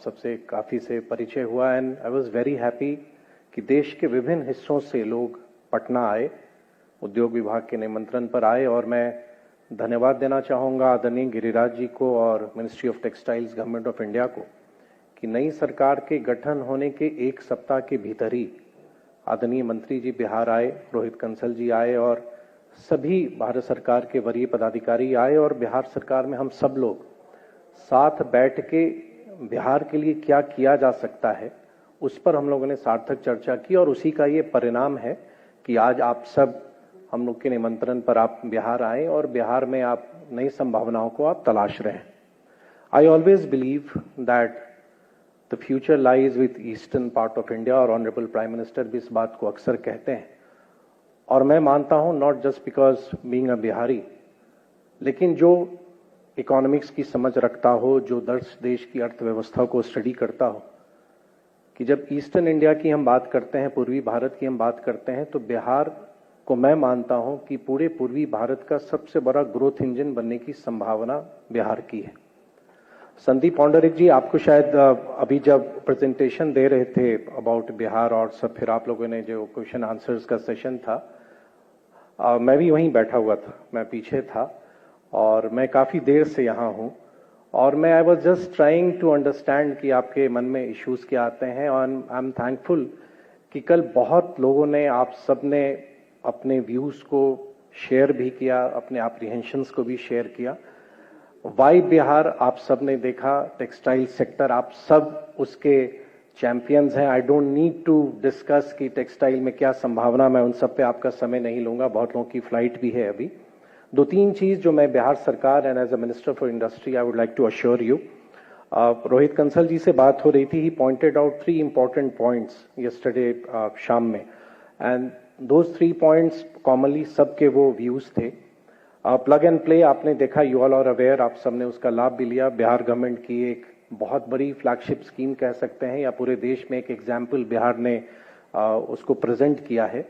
सबसे काफ़ी से परिचय हुआ and I was very happy कि देश के विभिन्न हिस्सों से लोग पटना आए, उद्योग विभाग के निमंत्रण पर आए और मैं धन्यवाद देना चाहूँगा आदरणीय गिरिराज जी को और ministry of textiles government of India को कि नई सरकार के गठन होने के एक सप्ताह के भीतर ही आदरणीय मंत्री जी बिहार आए, रोहित कंसल जी आए और सभी भारत सरकार के वरीय पदाधिकारी आए और बिहार सरकार में हम सब लोग साथ बैठ के बिहार के लिए क्या किया जा सकता है उस पर हम लोगों ने सार्थक चर्चा की और उसी का ये परिणाम है कि आज आप सब हम लोग के निमंत्रण पर आप बिहार आए और बिहार में आप नई संभावनाओं को आप तलाश रहे हैं। I always believe that the future lies with eastern part of India और ऑनरेबल प्राइम मिनिस्टर भी इस बात को अक्सर कहते हैं और मैं मानता हूं not just because being a Bihari, लेकिन जो इकोनॉमिक्स की समझ रखता हो, जो देश की अर्थव्यवस्था को स्टडी करता हो, कि जब ईस्टर्न इंडिया की हम बात करते हैं, पूर्वी भारत की हम बात करते हैं, तो बिहार को मैं मानता हूं कि पूरे पूर्वी भारत का सबसे बड़ा ग्रोथ इंजन बनने की संभावना बिहार की है। संदीप पौंडरिक जी, आपको शायद अभी जब प्रेजेंटेशन दे रहे थे अबाउट बिहार और सब, फिर आप लोगों ने जो क्वेश्चन आंसर्स का सेशन था, मैं भी वहीं बैठा हुआ था, मैं पीछे था और मैं काफी देर से यहाँ हूँ और मैं I was just trying to understand कि आपके मन में इश्यूज क्या आते हैं और आई एम थैंकफुल कि कल बहुत लोगों ने, आप सब ने अपने व्यूज को शेयर भी किया, अपने एप्रीहेंशंस को भी शेयर किया। वाई बिहार आप सब ने देखा, टेक्सटाइल सेक्टर आप सब उसके चैंपियंस हैं। I don't need to discuss कि टेक्सटाइल में क्या संभावना, मैं उन सब पे आपका समय नहीं लूंगा, बहुत लोगों की फ्लाइट भी है अभी। दो तीन चीज जो मैं बिहार सरकार and as a minister for industry I would like to assure you. Rohit Kansal ji से बात हो रही थी, he pointed out 3 important points yesterday शाम में एंड दोज 3 पॉइंट्स कॉमनली सबके वो व्यूज थे। प्लग एंड प्ले आपने देखा, यू ऑल आर अवेयर, आप सबने उसका लाभ भी लिया। बिहार गवर्नमेंट की एक बहुत बड़ी फ्लैगशिप स्कीम कह सकते हैं या पूरे देश में एक एग्जाम्पल बिहार ने उसको प्रेजेंट किया है।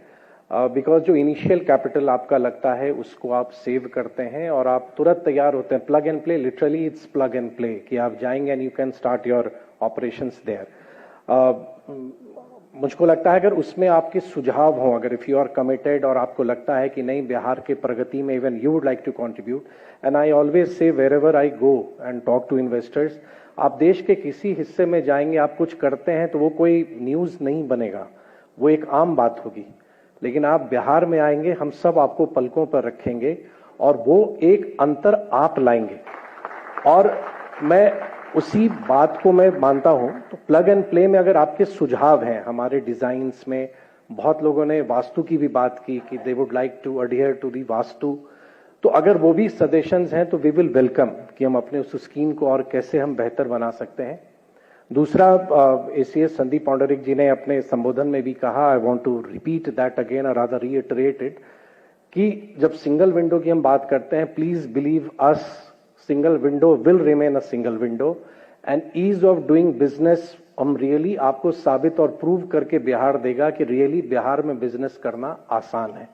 बिकॉज जो इनिशियल कैपिटल आपका लगता है उसको आप सेव करते हैं और आप तुरंत तैयार होते हैं। Plug and play, literally it's plug and play कि आप जाएंगे and you can start your operations there. मुझको लगता है अगर उसमें आपके सुझाव हों, अगर इफ यू आर कमिटेड और आपको लगता है कि नहीं बिहार के प्रगति में even you would like to contribute, and I always say where ever I go and talk to investors, आप देश के किसी हिस्से में जाएंगे, आप कुछ करते हैं तो वो कोई न्यूज नहीं बनेगा, वो एक आम बात होगी। लेकिन आप बिहार में आएंगे, हम सब आपको पलकों पर रखेंगे और वो एक अंतर आप लाएंगे और मैं उसी बात को मैं मानता हूं। तो प्लग एंड प्ले में अगर आपके सुझाव हैं, हमारे डिजाइन्स में बहुत लोगों ने वास्तु की भी बात की कि they would like to adhere to the वास्तु, तो अगर वो भी सजेशंस हैं तो वी विल वेलकम कि हम अपने उस स्कीम को और कैसे हम बेहतर बना सकते हैं। दूसरा, एसीएस संदीप पौंडरिक जी ने अपने संबोधन में भी कहा, I want to repeat that again और रादर रीइटरेट इट, कि जब सिंगल विंडो की हम बात करते हैं, please believe us, single window will remain a single window and ease of doing business हम रियली आपको साबित और प्रूव करके बिहार देगा कि रियली बिहार में बिजनेस करना आसान है।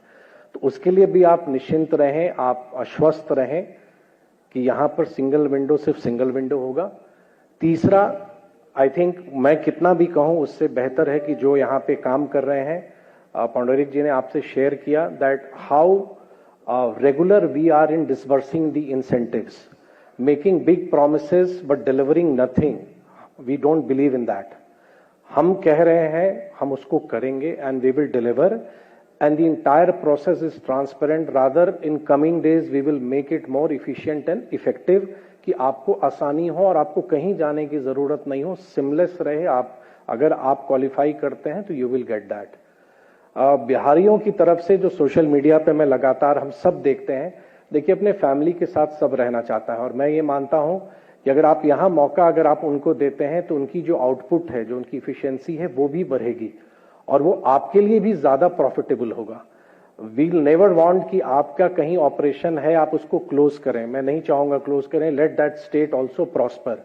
तो उसके लिए भी आप निश्चिंत रहें, आप आश्वस्त रहें कि यहां पर सिंगल विंडो सिर्फ सिंगल विंडो होगा। तीसरा, आई थिंक मैं कितना भी कहूं उससे बेहतर है कि जो यहां पे काम कर रहे हैं, पौंडरिक जी ने आपसे शेयर किया that how regular we are in disbursing the incentives, making big promises but delivering nothing, we don't believe in that. हम कह रहे हैं, हम उसको करेंगे and we will deliver and the entire process is transparent. Rather, in coming days we will make it more efficient and effective कि आपको आसानी हो और आपको कहीं जाने की जरूरत नहीं हो, सिमलेस रहे। आप अगर आप क्वालिफाई करते हैं तो यू विल गेट दैट। बिहारियों की तरफ से जो सोशल मीडिया पे मैं लगातार हम सब देखते हैं, देखिए अपने फैमिली के साथ सब रहना चाहता है और मैं ये मानता हूं कि अगर आप यहाँ मौका अगर आप उनको देते हैं तो उनकी जो आउटपुट है, जो उनकी इफिशियंसी है, वो भी बढ़ेगी और वो आपके लिए भी ज्यादा प्रॉफिटेबल होगा। वील नेवर वांट कि आपका कहीं ऑपरेशन है आप उसको क्लोज करें, मैं नहीं चाहूंगा क्लोज करें, let that state also prosper.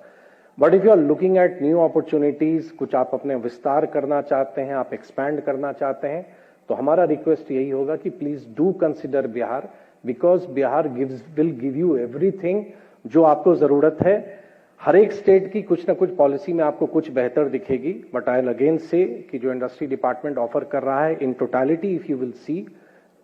But if you are looking at new opportunities, कुछ आप अपने विस्तार करना चाहते हैं, आप एक्सपैंड करना चाहते हैं, तो हमारा रिक्वेस्ट यही होगा कि please do consider Bihar, because Bihar will give you everything जो आपको जरूरत है। हर एक स्टेट की कुछ ना कुछ पॉलिसी में आपको कुछ बेहतर दिखेगी, बट आई विल अगेन से कि जो इंडस्ट्री डिपार्टमेंट ऑफर कर रहा है in totality if you will see,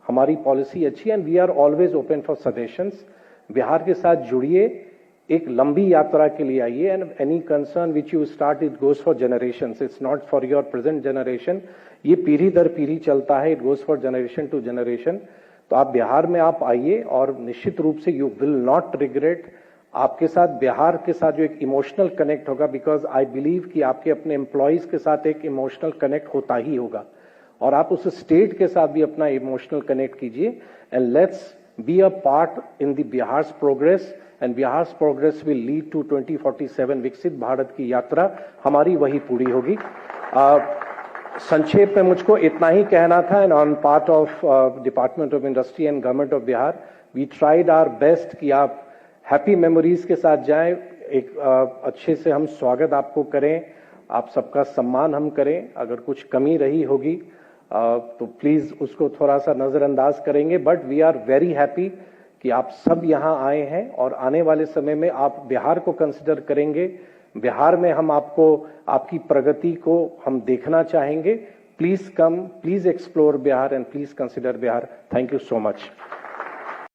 हमारी पॉलिसी अच्छी है and we are always open for suggestions. Bihar के साथ जुड़िए, एक लंबी यात्रा के लिए आइए and any concern which you start it goes for generations, it's not for your present generation, ये पीढ़ी दर पीढ़ी चलता है, it goes for generation to generation. तो आप बिहार में आप आइए और निश्चित रूप से यू विल नॉट रिग्रेट। आपके साथ बिहार के साथ जो एक इमोशनल कनेक्ट होगा, बिकॉज आई बिलीव कि आपके अपने एम्प्लॉयज के साथ एक इमोशनल कनेक्ट होता ही होगा, और आप उस स्टेट के साथ भी अपना इमोशनल कनेक्ट कीजिए and let's be a part in the Bihar's progress and Bihar's progress will lead to 2047 विकसित भारत की यात्रा हमारी वही पूरी होगी। संक्षेप में मुझको इतना ही कहना था। And on part of department of industry and government of Bihar we tried our best कि आप हैप्पी मेमोरीज के साथ जाएं, एक अच्छे से हम स्वागत आपको करें, आप सबका सम्मान हम करें। अगर कुछ कमी रही होगी तो प्लीज उसको थोड़ा सा नजरअंदाज करेंगे, but we are very happy कि आप सब यहाँ आए हैं और आने वाले समय में आप बिहार को कंसिडर करेंगे। बिहार में हम आपको, आपकी प्रगति को हम देखना चाहेंगे। Please come, please explore Bihar and please consider Bihar. Thank you so much.